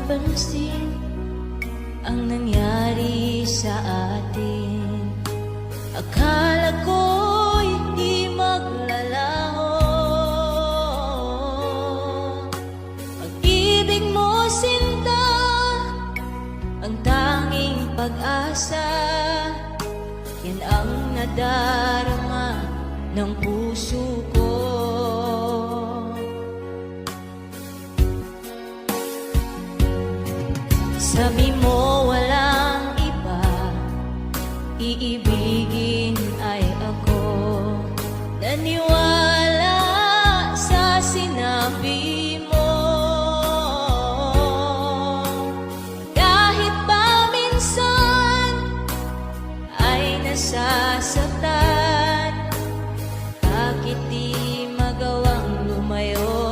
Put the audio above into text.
napansin ang nangyari sa atin. Akala ko'y di maglalaho. Pag-ibig mo, sinta, ang tanging pag-asa. Yan ang nadarama ng puso ko. Sabi mo walang iba, iibigin ay ako. Naniwala sa sinabi